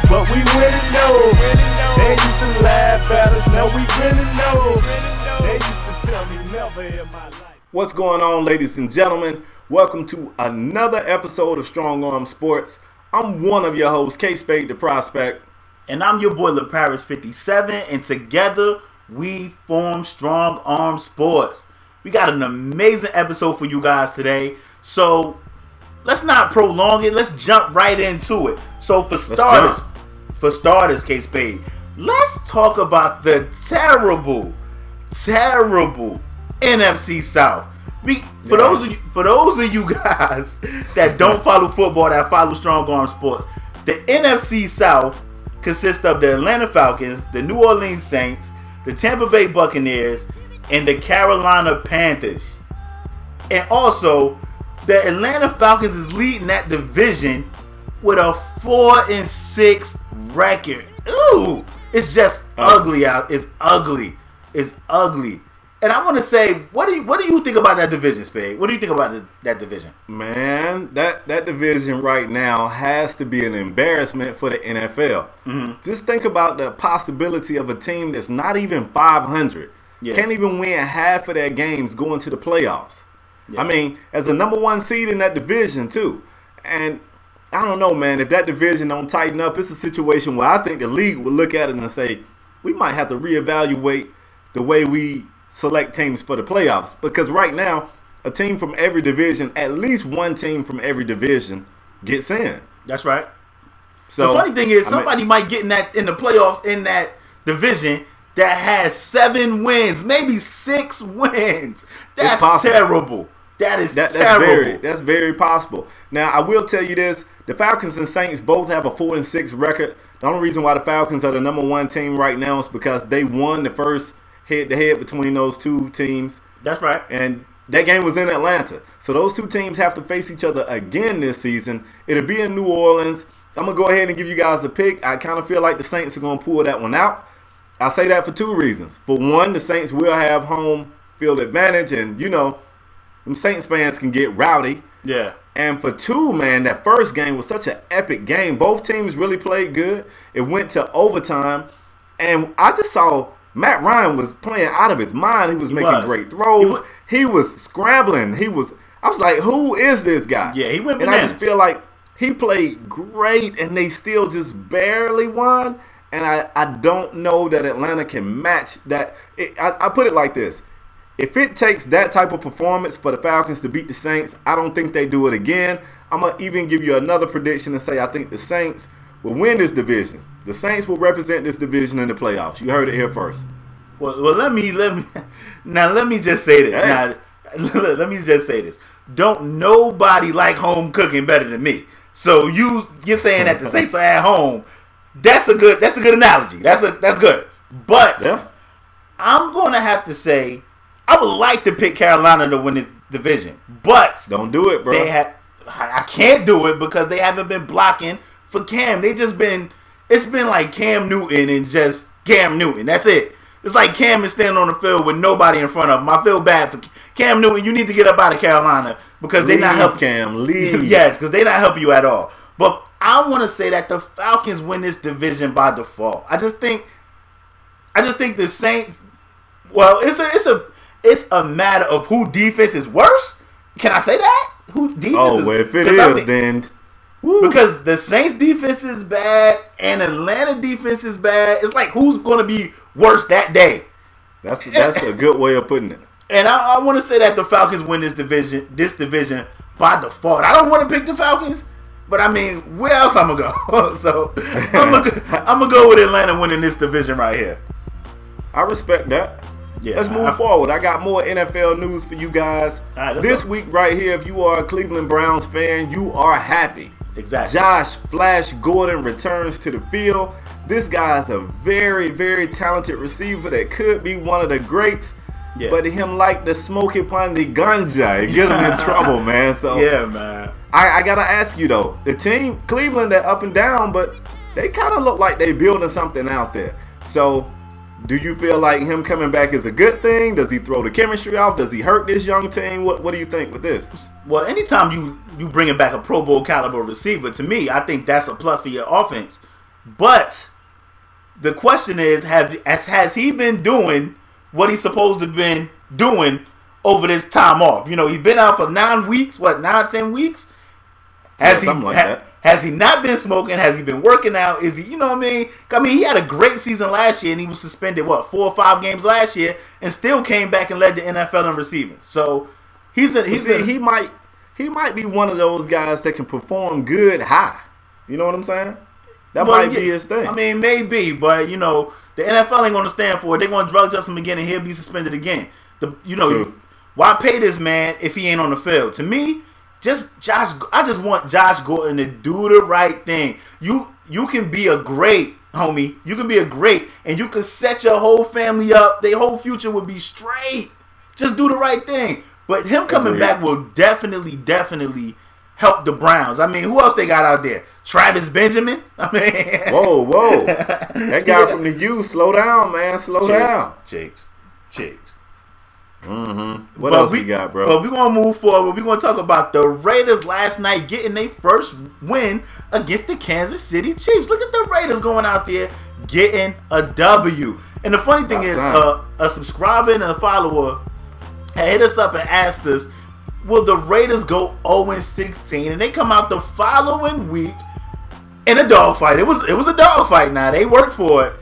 lose, but we winning though. They used to laugh at us, now we winning though. They used to tell me never in my life. What's going on, ladies and gentlemen? Welcome to another episode of Strong Arm Sports. I'm one of your hosts, KSpadeTheProspect. And I'm your boy, LaParis57, and together we form Strong Arm Sports. We got an amazing episode for you guys today, so let's not prolong it. Let's jump right into it. So for starters, K-Spade, let's talk about the terrible NFC South. For those of you guys that don't follow football, that follow Strong Arm Sports, the NFC South consists of the Atlanta Falcons, the New Orleans Saints, the Tampa Bay Buccaneers, and the Carolina Panthers. And also, the Atlanta Falcons is leading that division with a 4-6 record. Ooh, it's just ugly out. It's ugly. It's ugly. And I want to say, what do you think about that division, Spade? What do you think about that division? Man, that division right now has to be an embarrassment for the NFL. Mm-hmm. Just think about the possibility of a team that's not even 500. Yeah. Can't even win half of their games going to the playoffs. Yeah. I mean, as a number one seed in that division, too. And I don't know, man, if that division don't tighten up, it's a situation where I think the league will look at it and say, we might have to reevaluate the way we select teams for the playoffs, because right now a team from every division, at least one team from every division, gets in. That's right. So the funny thing is, somebody might get in the playoffs in that division that has 7 wins, maybe 6 wins. That's terrible. That's terrible. That's very possible. Now I will tell you this: the Falcons and Saints both have a 4-6 record. The only reason why the Falcons are the number one team right now is because they won the first head-to-head between those two teams. That's right. And that game was in Atlanta. So those two teams have to face each other again this season. It'll be in New Orleans. I'm going to go ahead and give you guys a pick. I kind of feel like the Saints are going to pull that one out. I say that for 2 reasons. For one, the Saints will have home field advantage, and, you know, them Saints fans can get rowdy. Yeah. And for 2, man, that first game was such an epic game. Both teams really played good. It went to overtime. And I just saw Matt Ryan was playing out of his mind. He was making great throws. He was scrambling. I was like, who is this guy? Yeah, he went bananas. And I just feel like he played great, and they still just barely won. And I don't know that Atlanta can match that. I put it like this. If it takes that type of performance for the Falcons to beat the Saints, I don't think they do it again. I'm going to even give you another prediction and say I think the Saints will win this division. The Saints will represent this division in the playoffs. You heard it here first. Well, let me just say this. Hey. Let me just say this. Don't nobody like home cooking better than me. So you're saying that the Saints are at home. That's a good analogy. That's good. But yeah, I'm gonna have to say I would like to pick Carolina to win this division, but don't do it, bro. I can't do it because they haven't been blocking for Cam. It's been like Cam Newton and just Cam Newton. That's it. It's like Cam is standing on the field with nobody in front of him. I feel bad for Cam Newton. You need to get up out of Carolina because they're not helping. Cam, leave. Yes, because they're not helping you at all. But I want to say that the Falcons win this division by default. I just think the Saints. Well, it's a matter of who defense is worse. Can I say that? Who defense is? Oh, well, if it is, then. Woo. Because the Saints defense is bad and Atlanta defense is bad. It's like who's going to be worse that day? That's a good way of putting it. And I want to say that the Falcons win this division by default. I don't want to pick the Falcons, but I mean, where else I'm gonna go? So I'm gonna go with Atlanta winning this division right here. I respect that. Yeah, let's move forward. I got more NFL news for you guys. This week right here, if you are a Cleveland Browns fan, you are happy. Exactly. Josh Flash Gordon returns to the field. This guy's a very, very talented receiver that could be one of the greats. Yeah. But him like the smoky upon the ganja, it get him in trouble, man. So yeah, man. I gotta ask you though, the team Cleveland, they're up and down, but they kind of look like they're building something out there. So do you feel like him coming back is a good thing? Does he throw the chemistry off? Does he hurt this young team? What do you think with this? Well, anytime you bringing back a Pro Bowl caliber receiver, to me, I think that's a plus for your offense. But the question is, has he been doing what he's supposed to have been doing over this time off? You know, he's been out for 9 weeks, 10 weeks? Something like that. Has he not been smoking? Has he been working out? Is he, you know what I mean? I mean, he had a great season last year, and he was suspended, 4 or 5 games last year, and still came back and led the NFL in receiving. So he might be one of those guys that can perform good high. You know what I'm saying? That might be his thing. I mean, maybe, but you know, the NFL ain't going to stand for it. They're going to drug test him again, and he'll be suspended again. Why pay this man if he ain't on the field? To me, I just want Josh Gordon to do the right thing. You can be a great homie. You can be a great, and you can set your whole family up. Their whole future would be straight. Just do the right thing. But him coming back will definitely help the Browns. I mean, who else they got out there? Travis Benjamin? I mean, whoa. That guy from the U, slow down, man. Slow down. Chicks. What else we got, bro? But we're going to move forward. We're going to talk about the Raiders last night getting their first win against the Kansas City Chiefs. Look at the Raiders going out there getting a W. And the funny thing is, a subscriber and a follower had hit us up and asked us, will the Raiders go 0-16? And they come out the following week in a dogfight. It was a dogfight now. They worked for it.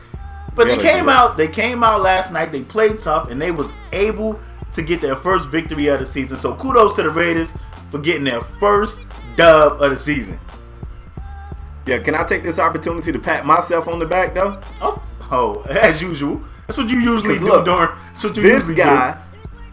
But they came out last night. They played tough, and they was able to get their first victory of the season. So kudos to the Raiders for getting their first dub of the season. Yeah, can I take this opportunity to pat myself on the back, though? Oh, as usual. That's what you usually do, Dorn. That's what you usually do.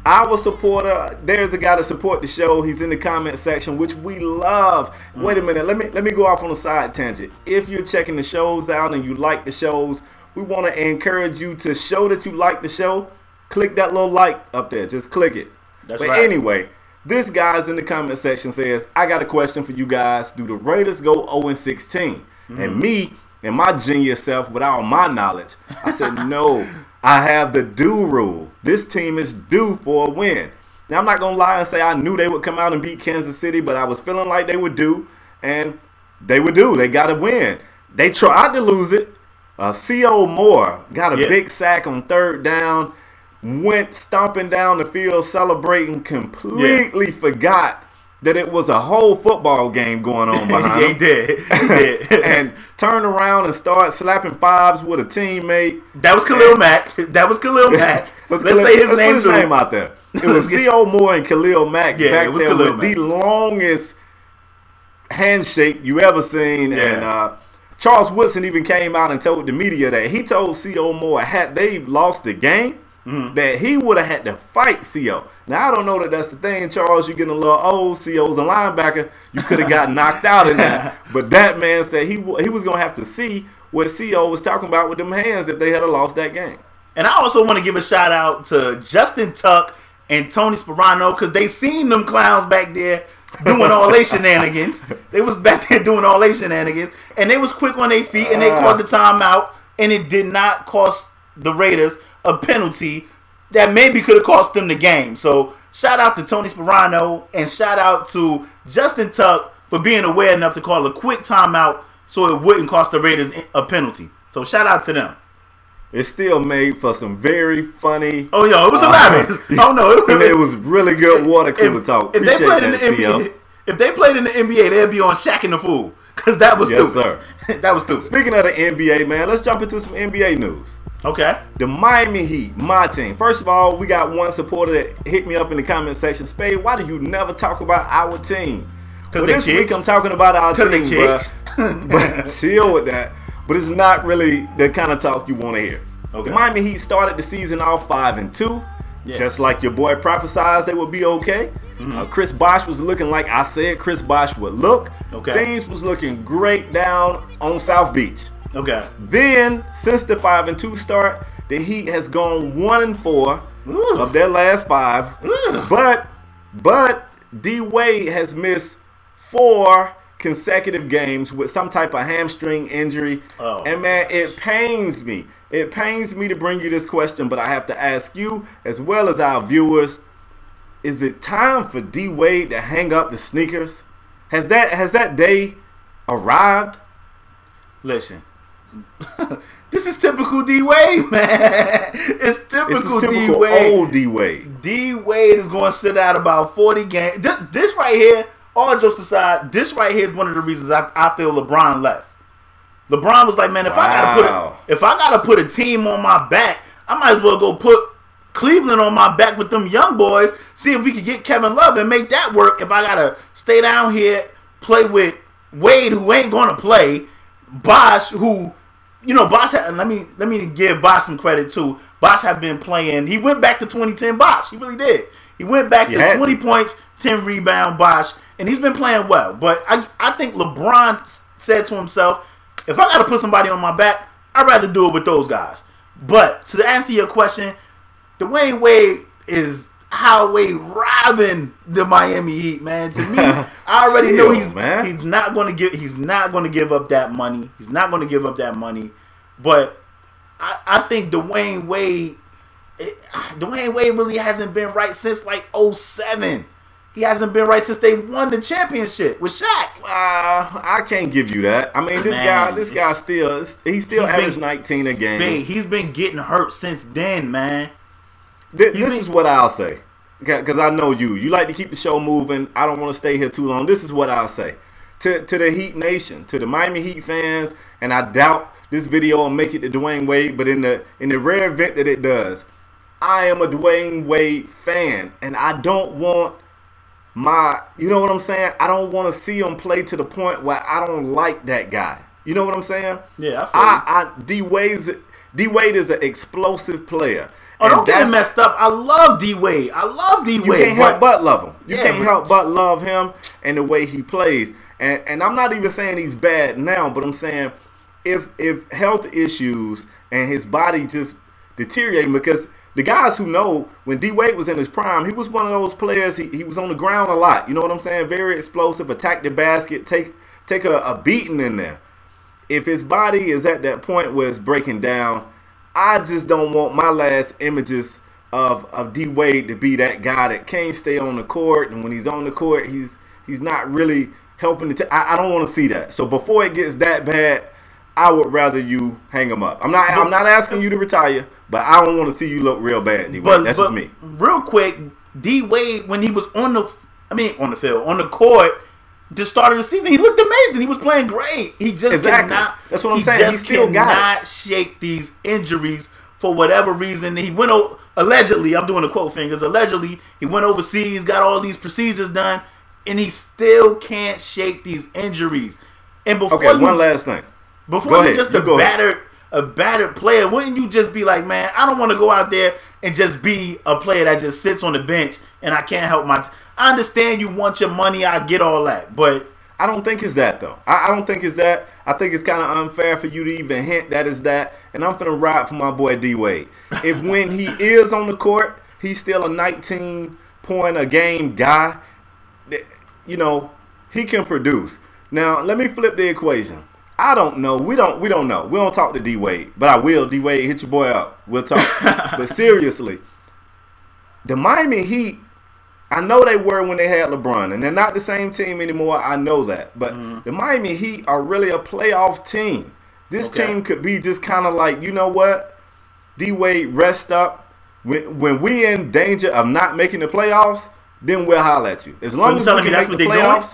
Our supporter, there's a guy to support the show. He's in the comment section, which we love. Wait a minute, let me go off on a side tangent. If you're checking the shows out and you like the shows, we want to encourage you to show that you like the show. Click that little like up there. Just click it. But anyway, this guy's in the comment section says, I got a question for you guys. Do the Raiders go 0-16? And me and my genius self, with all my knowledge, I said, no, I have the due rule. This team is due for a win. Now, I'm not going to lie and say I knew they would come out and beat Kansas City, but I was feeling like they would do, and they would do. They got to win. They tried to lose it. C.O. Moore got a big sack on 3rd down, went stomping down the field celebrating, completely forgot that it was a whole football game going on behind him. He did. And turned around and started slapping fives with a teammate. That was Khalil Mack. Let's say his name. Put his name out there. It was C.O. Moore and Khalil Mack back there with the longest handshake you ever seen. And Charles Woodson even came out and told the media that he told C.O. Moore, had they lost the game, that he would have had to fight C.O. Now, I don't know that that's the thing, Charles. You're getting a little old. C.O.'s a linebacker. You could have got knocked out in that. But that man said he was going to have to see what C.O. was talking about with them hands if they had lost that game. And I also want to give a shout out to Justin Tuck and Tony Sperano, because they seen them clowns back there doing all their shenanigans. They was back there doing all their shenanigans. And they was quick on their feet, and they called the timeout, and it did not cost the Raiders a penalty that maybe could have cost them the game. So shout out to Tony Sperano, and shout out to Justin Tuck for being aware enough to call a quick timeout so it wouldn't cost the Raiders a penalty. So shout out to them. It still made for some very funny. Oh, yo, it was hilarious. Oh no, it was really good water cooler talk. If they played in the NBA, they'd be on Shaq and the Fool, because that was stupid. Sir. That was stupid. Speaking of the NBA, man, let's jump into some NBA news. Okay. The Miami Heat, my team. First of all, we got one supporter that hit me up in the comment section. Spade, why do you never talk about our team? Because this week I'm talking about our team, bro. But chill with that. But it's not really the kind of talk you want to hear. Okay. The Miami Heat started the season off 5-2. Yeah. Just like your boy prophesized they would be okay. Chris Bosh was looking like I said Chris Bosh would look. Okay. Things was looking great down on South Beach. Okay. Then, since the 5-2 start, the Heat has gone 1-4 of their last 5. But D-Wade has missed 4 consecutive games with some type of hamstring injury. And man, it pains me. It pains me to bring you this question, but I have to ask you, as well as our viewers, is it time for D-Wade to hang up the sneakers? Has that day arrived? Listen, This is typical D Wade, man. It's typical D Wade. Old D Wade. D Wade is going to sit out about 40 games. This right here, all jokes aside, this right here is one of the reasons I feel LeBron left. LeBron was like, man, if I gotta put a team on my back, I might as well go put Cleveland on my back with them young boys. See if we can get Kevin Love and make that work. If I gotta stay down here, play with Wade, who ain't gonna play, Bosh, who, Bosh. Let me give Bosh some credit too. Bosh have been playing. He went back to 2010 Bosh. He really did. He went back to 20 points, 10 rebound Bosh, and he's been playing well. But I think LeBron said to himself, if I got to put somebody on my back, I'd rather do it with those guys. But to answer your question, Dwayne Wade is highway robbing the Miami Heat, man. To me, I already know he's not going to give up that money. He's not going to give up that money. But I think Dwayne Wade really hasn't been right since like 2007. He hasn't been right since they won the championship with Shaq. I can't give you that. I mean, this guy still averaged 19 a game. He's been getting hurt since then, man. This is what I'll say, because I know you like to keep the show moving. I don't want to stay here too long. This is what I'll say to the Heat Nation, to the Miami Heat fans, and I doubt this video will make it to Dwayne Wade, but in the rare event that it does, I am a Dwayne Wade fan, and I don't want you know what I'm saying? I don't want to see him play to the point where I don't like that guy. You know what I'm saying? Yeah, I feel D Wade is an explosive player. Oh, don't get him messed up. I love D Wade. You can't help but love him. You can't help but love him and the way he plays. And I'm not even saying he's bad now, but I'm saying if health issues and his body just deteriorating, because the guys who know, when D Wade was in his prime, he was one of those players, he was on the ground a lot. You know what I'm saying? Very explosive, attack the basket, take a beating in there. If his body is at that point where it's breaking down, I just don't want my last images of D Wade to be that guy that can't stay on the court, and when he's on the court, he's not really helping. I don't want to see that. So before it gets that bad, I would rather you hang him up. I'm not asking you to retire, but I don't want to see you look real bad, D Wade. That's just me. Real quick, D Wade, when he was on the court, the start of the season, he looked amazing. He was playing great. He just cannot. That's what I'm saying. He still cannot shake these injuries for whatever reason. He went allegedly. I'm doing the quote fingers. Allegedly, he went overseas, got all these procedures done, and he still can't shake these injuries. And one last thing. Before you're just a battered player, wouldn't you just be like, man, I don't want to go out there and just be a player that just sits on the bench and I can't help I understand you want your money, I get all that, but I don't think it's that, though. I don't think it's that. I think it's kind of unfair for you to even hint that is that, and I'm finna ride for my boy D Wade. If when he is on the court, he's still a 19-point-a-game guy, you know, he can produce. Now, let me flip the equation. I don't know. We don't know. We don't talk to D Wade, but I will. D Wade, hit your boy up. We'll talk. But seriously, the Miami Heat, I know they were when they had LeBron, and they're not the same team anymore. I know that. But the Miami Heat are really a playoff team. This team could be just kind of like, you know what? D Wade, rest up. When we in danger of not making the playoffs, then we'll holler at you. As long as we can make the playoffs.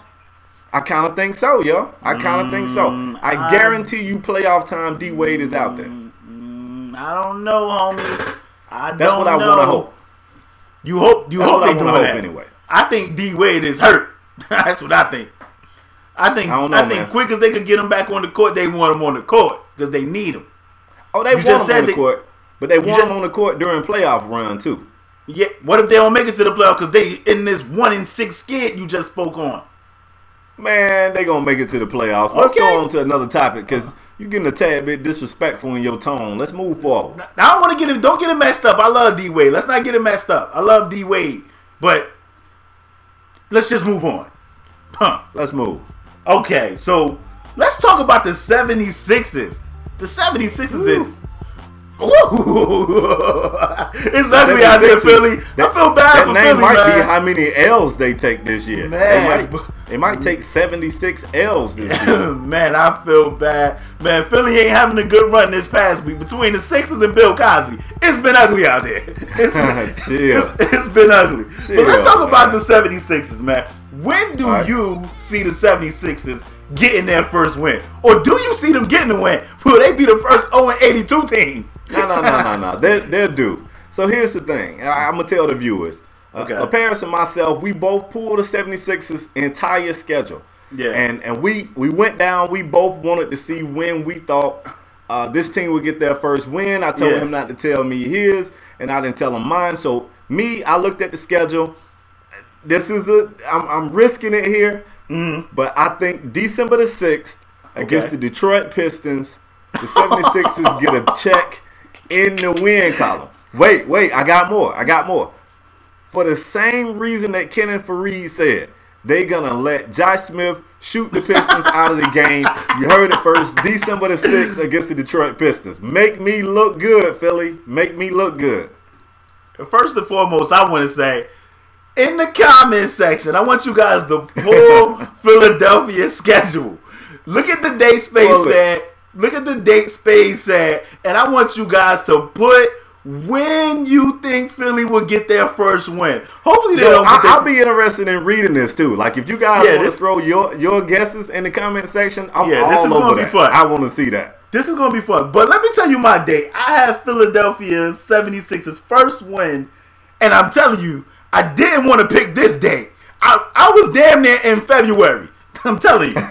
I kind of think so, yo. I kind of think so. I guarantee you playoff time, D Wade is out there. I don't know, homie. That's what I want to hope. You hope they doing that. Anyway. I think D Wade is hurt. That's what I think. I think quick as they could get him back on the court, they want him on the court because they need him. Oh, they want him on the court, but they want him on the court during playoff run too. Yeah. What if they don't make it to the playoff because they in this 1-6 skid you just spoke on? Man, they gonna make it to the playoffs. Let's go on to another topic because you're getting a tad bit disrespectful in your tone. Let's move forward. Now, I don't want to get him. Don't get him messed up. I love D Wade. Let's not get him messed up. I love D Wade, but let's just move on. Let's move. Okay, so let's talk about the 76ers. The 76ers is. It's ugly out there, Philly. I feel bad for Philly, man. That name might be how many L's they take this year. Man, They might take 76 L's this year. Man, I feel bad. Man, Philly ain't having a good run this past week. Between the Sixers and Bill Cosby, it's been ugly out there. It's been ugly. Chill, but let's talk about the 76ers, man. When do you see the 76ers getting their first win? Or do you see them getting a win? Will they be the first 0-82 team? No. They're due. So here's the thing. I'm going to tell the viewers. Paris and myself, we both pulled the 76ers entire schedule. Yeah. And we went down. We both wanted to see when we thought this team would get their first win. I told him not to tell me his, and I didn't tell him mine. So I looked at the schedule. I'm risking it here, but I think December the 6th against the Detroit Pistons, the 76ers get a check in the win column. Wait, I got more. For the same reason that Ken and Fareed said, they're going to let Josh Smith shoot the Pistons out of the game. You heard it first, December the 6th against the Detroit Pistons. Make me look good, Philly. Make me look good. First and foremost, I want to say, in the comment section, I want you guys to pull Philadelphia schedule. Look at the date Space said. Look at the date Space said. And I want you guys to put when you think Philly will get their first win. Hopefully they don't. I'll be interested in reading this too. Like if you guys want to throw your guesses in the comment section, I'm this is all over be that. Fun. I want to see that. This is going to be fun. But let me tell you my date. I have Philadelphia's 76ers first win, and I'm telling you, I didn't want to pick this date. I was damn near in February. I'm telling you.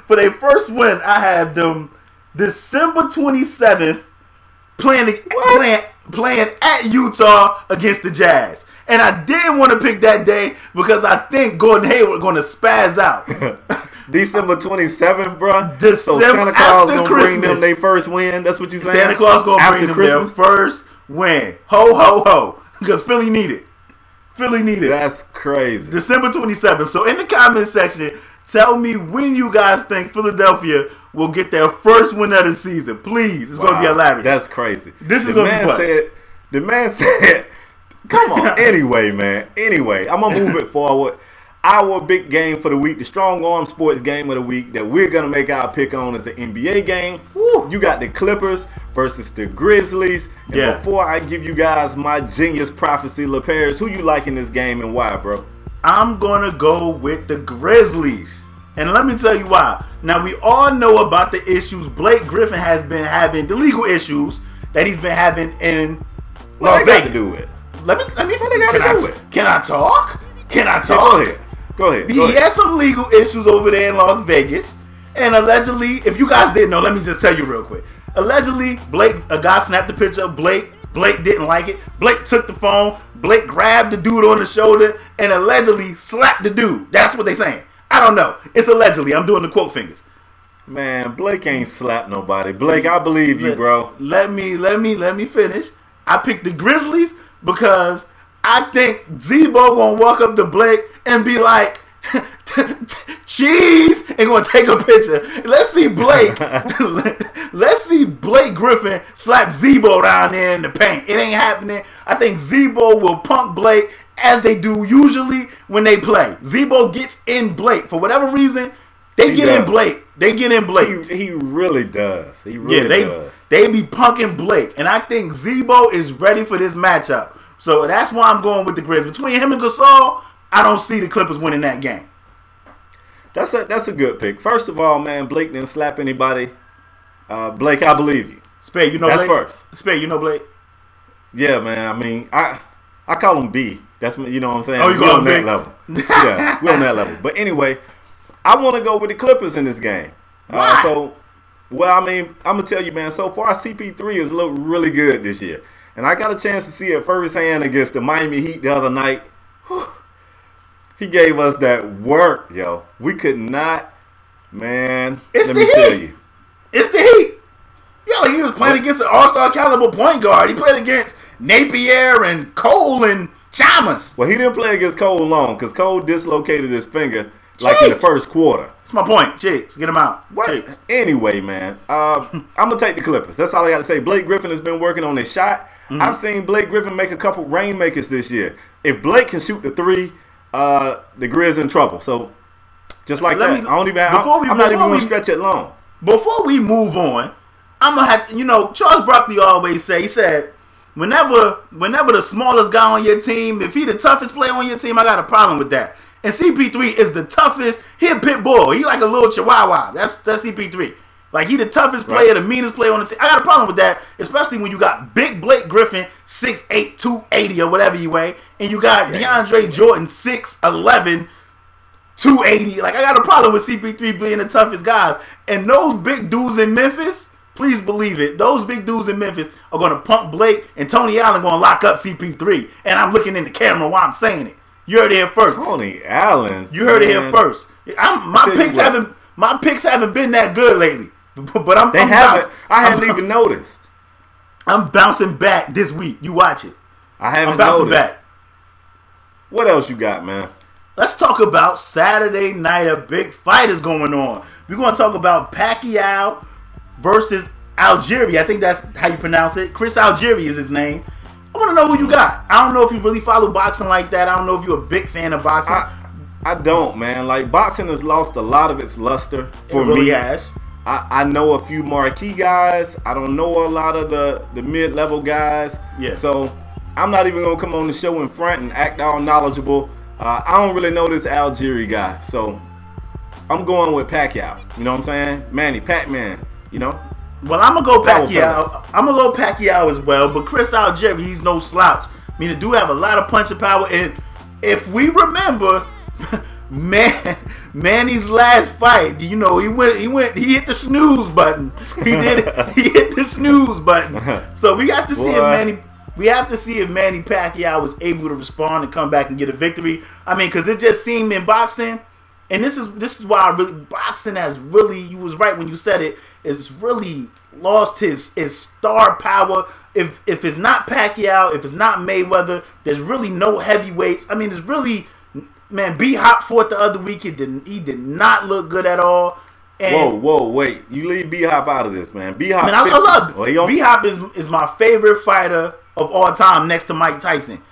For their first win, I have them December 27th. Playing at Utah against the Jazz. And I didn't want to pick that day because I think Gordon Hayward going to spaz out. December 27th, bro. So Santa Claus going to bring them their first win. That's what you saying? Santa Claus going to bring them their first win. Ho, ho, ho. Because Philly need it. That's crazy. December 27th. So in the comment section, tell me when you guys think Philadelphia will get their first win of the season. Please. It's going to be hilarious. That's crazy. This is going to be fun. The man said, come on. Anyway, man. I'm going to move it forward. Our big game for the week, the Strong Arm Sports game of the week that we're going to make our pick on is the NBA game. Woo. You got the Clippers versus the Grizzlies. And before I give you guys my genius prophecy, LaParis, who you like in this game and why, bro? I'm going to go with the Grizzlies. And let me tell you why. Now, we all know about the issues Blake Griffin has been having, the legal issues that he's been having in Las Vegas. To do it. Let me Can I talk? Go ahead. He has some legal issues over there in Las Vegas. And allegedly, if you guys didn't know, let me just tell you real quick. Allegedly, a guy snapped a picture of Blake. Blake didn't like it. Blake took the phone. Blake grabbed the dude on the shoulder and allegedly slapped the dude. That's what they saying. I don't know. It's allegedly. I'm doing the quote fingers. Man, Blake ain't slapped nobody. Blake, I believe you, bro. Let me finish. I picked the Grizzlies because I think Zebo gonna walk up to Blake and be like, cheese, and gonna take a picture. Let's see Blake. Let's see Blake Griffin slap Zebo down there in the paint. It ain't happening. I think Zebo will punk Blake as they do usually when they play. Zebo gets in Blake for whatever reason. They get in Blake. He really does. He really does. They be punking Blake, and I think Zebo is ready for this matchup. So that's why I'm going with the Grizz. Between him and Gasol, I don't see the Clippers winning that game. That's a good pick. First of all, man, Blake didn't slap anybody. Blake, I believe you. Spade, you know that's Blake? First. Spade, you know Blake? Yeah, man. I mean, I call him B. That's, you know what I'm saying? Oh, you call him that level. Yeah, we're on that level. But anyway, I want to go with the Clippers in this game. Why? I'm going to tell you, man, so far CP3 has looked really good this year. And I got a chance to see it firsthand against the Miami Heat the other night. Whew. He gave us that work, yo. We could not, man. It's let the me Heat. tell you. It's the Heat. Yo, he was playing against an all-star caliber point guard. He played against Napier and Cole and Chalmers. Well, he didn't play against Cole long because Cole dislocated his finger like in the first quarter. That's my point. Chicks, get him out. What? Chicks. Anyway, man, I'm going to take the Clippers. That's all I got to say. Blake Griffin has been working on his shot. I've seen Blake Griffin make a couple rainmakers this year. If Blake can shoot the three, the Grizz in trouble. So just like that. I'm not even going to stretch it long. Before we move on, I'm gonna have to, you know, Charles Barkley always say, he said, whenever the smallest guy on your team, if he the toughest player on your team, I got a problem with that. And CP3 is the toughest. He a pit bull. He like a little chihuahua. That's CP3. Like, he the toughest player, the meanest player on the team. I got a problem with that, especially when you got big Blake Griffin, 6'8", 280 or whatever you weigh, and you got DeAndre Jordan, 6'11", 280. Like, I got a problem with CP3 being the toughest guys. And those big dudes in Memphis, please believe it, those big dudes in Memphis are going to pump Blake, and Tony Allen going to lock up CP3. And I'm looking in the camera while I'm saying it. You heard it here first. Tony Allen. You heard it here first. My picks haven't been that good lately. But I hadn't even noticed. I'm bouncing back this week. You watch it. I haven't bouncing noticed. back. What else you got, man? Let's talk about Saturday night. A big fight is going on. We're going to talk about Pacquiao versus Algieri. I think that's how you pronounce it. Chris Algieri is his name. I want to know who you got. I don't know if you really follow boxing like that. I don't know if you're a big fan of boxing. I don't, man. Like, boxing has lost a lot of its luster for me. It really has. I know a few marquee guys. I don't know a lot of the mid-level guys. Yeah. So I'm not even going to come on the show in front and act all knowledgeable. I don't really know this Algieri guy. So I'm going with Pacquiao. You know what I'm saying? Manny, Pac-Man, you know? Well, I'm going to go Pacquiao. I'm going to go Pacquiao as well. But Chris Algieri, he's no slouch. I mean, the dude have a lot of punching power. And if we remember... Manny's last fight, you know, he hit the snooze button. He hit the snooze button. So we got to see if Manny Pacquiao was able to respond and come back and get a victory. I mean, because it just seemed in boxing, and this is why boxing has really, you was right when you said it, it's really lost his star power. If it's not Pacquiao, if it's not Mayweather, there's really no heavyweights. I mean, there's really. Man, B-Hop fought the other week. He did not look good at all. And whoa, wait. You leave B-Hop out of this, man. B-Hop. Man, I love B-Hop is my favorite fighter of all time next to Mike Tyson.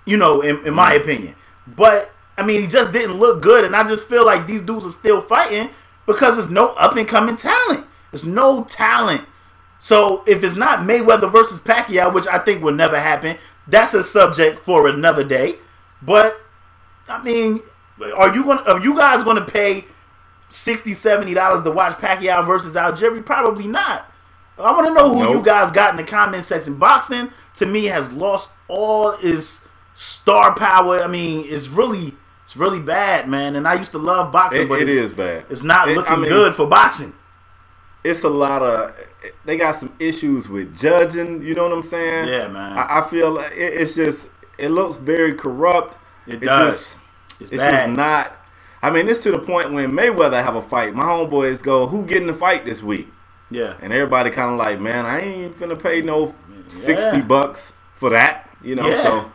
You know, in my opinion. But, I mean, he just didn't look good. And I just feel like these dudes are still fighting because there's no up-and-coming talent. There's no talent. So, if it's not Mayweather versus Pacquiao, which I think will never happen, that's a subject for another day. But... I mean, are you guys gonna pay $60, $70 to watch Pacquiao versus Algieri? Probably not. I want to know who you guys got in the comment section. Boxing to me has lost all its star power. I mean, it's really bad, man. And I used to love boxing, but it is bad. It's not looking good for boxing. It's a lot of. They got some issues with judging. You know what I'm saying? Yeah, man. I feel like it's just. It looks very corrupt. It does. It's bad. Just not. I mean, it's to the point when Mayweather have a fight. My homeboys go, "Who getting the fight this week?" Yeah. And everybody kind of like, "Man, I ain't finna pay no $60 for that." You know. Yeah. So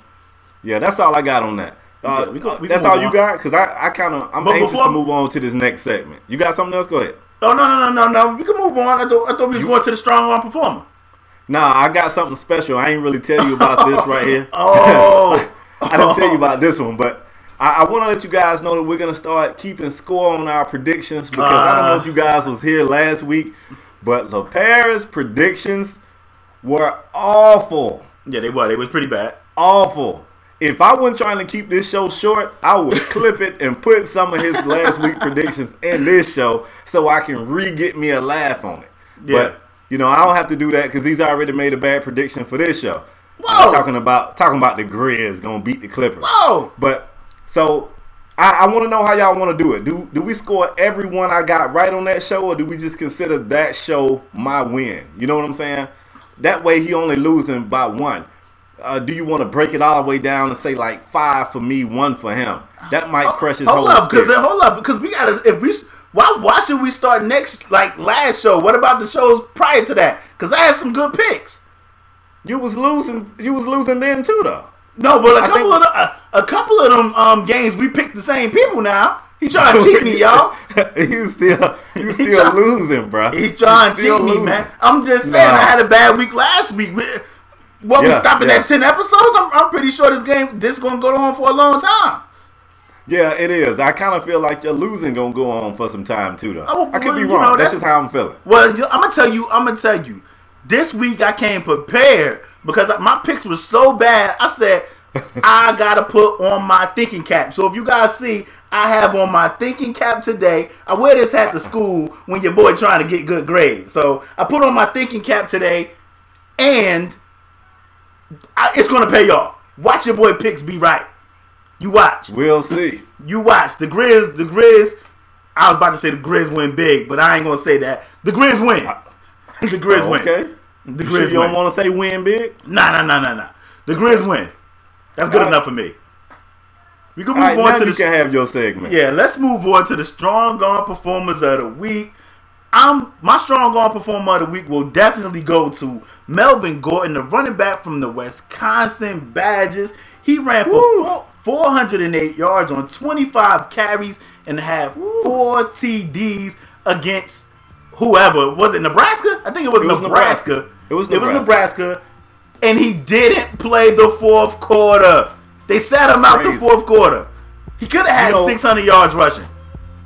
yeah, that's all I got on that. That's all you got? Because I'm anxious to move on to this next segment. You got something else? Go ahead. Oh no. We can move on. I thought we was going to the strong arm performer. Nah, I got something special. I ain't really tell you about this right here. Oh. I didn't tell you about this one, but I want to let you guys know that we're going to start keeping score on our predictions because I don't know if you guys was here last week, but LaParis predictions were awful. Yeah, they were. They was pretty bad. Awful. If I wasn't trying to keep this show short, I would clip it and put some of his last week predictions in this show so I can re-get me a laugh on it. Yeah. But, you know, I don't have to do that because he's already made a bad prediction for this show. Whoa. Talking about the Grizz gonna beat the Clippers. Whoa! But so I want to know how y'all want to do it. Do we score every one I got right on that show, or do we just consider that show my win? You know what I'm saying? That way he only losing by one. Do you want to break it all the way down and say like 5 for me, 1 for him? That might crush his whole spirit. Hold up, because we gotta why should we start next like last show? What about the shows prior to that? Because I had some good picks. You was losing then too, though. No, but a couple of them games we picked the same people. Now he trying to cheat me, y'all. You still losing, bro. He's trying to cheat me, man. I'm just saying. I had a bad week last week. We stopping at 10 episodes? I'm pretty sure this gonna go on for a long time. Yeah, it is. I kind of feel like your losing gonna go on for some time too, though. Oh, I could be you wrong. know, that's just how I'm feeling. Well, I'm gonna tell you. This week I came prepared because my picks were so bad. I said I gotta put on my thinking cap. So if you guys see, I have on my thinking cap today. I wear this hat to school when your boy trying to get good grades. So I put on my thinking cap today, and it's gonna pay off. Watch your boy picks be right. You watch. We'll see. You watch. The Grizz. I was about to say the Grizz win big, but I ain't gonna say that. The Grizz win. The Grizz win. Okay. The You Grizz sure you win. don't want to say win big? Nah. The Grizz win. That's good enough for me. We can move on now to you can have your segment. Yeah, let's move on to the strong arm performers of the week. My strong arm performer of the week will definitely go to Melvin Gordon, the running back from the Wisconsin Badgers. He ran for 408 yards on 25 carries and had 4 TDs against whoever. Was it Nebraska? I think it was Nebraska. It was Nebraska. And he didn't play the fourth quarter. They sat him out the fourth quarter. He could have had 600 yards rushing.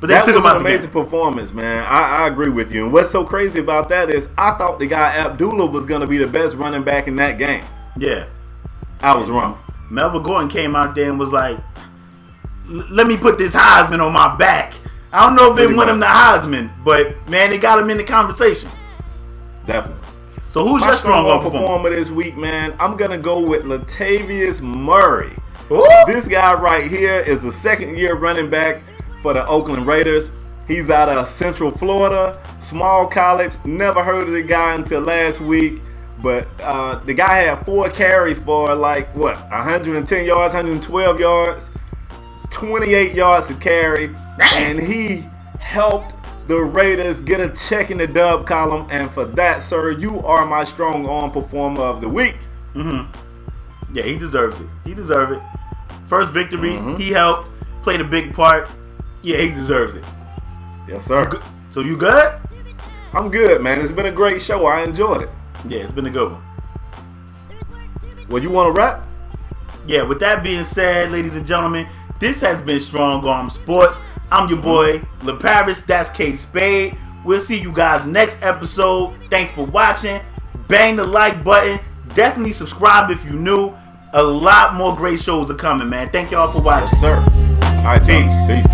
But they took him out the game. That was an amazing performance, man. I agree with you. And what's so crazy about that is I thought the guy Abdullah was going to be the best running back in that game. Yeah. I was wrong. Melvin Gordon came out there and was like, let me put this Heisman on my back. I don't know if they won him the Heisman, but, man, they got him in the conversation. Definitely. So who's your strong arm performer this week, man? I'm going to go with Latavius Murray. Ooh. This guy right here is a second-year running back for the Oakland Raiders. He's out of Central Florida, small college. Never heard of the guy until last week. But the guy had 4 carries for 110 yards, 112 yards, 28 yards to carry. And he helped the Raiders get a check in the dub column. And for that, sir, you are my strong arm performer of the week. Yeah, he deserves it. He deserves it. First victory, he helped, played a big part. Yeah, he deserves it. Yes, sir. So you good? I'm good, man. It's been a great show. I enjoyed it. Yeah, it's been a good one. Well, you want to wrap? Yeah, with that being said, ladies and gentlemen, this has been Strong Arm Sports. I'm your boy, LaParis. That's KSpade. We'll see you guys next episode. Thanks for watching. Bang the like button. Definitely subscribe if you're new. A lot more great shows are coming, man. Thank y'all for watching. Yes, sir. All right, peace.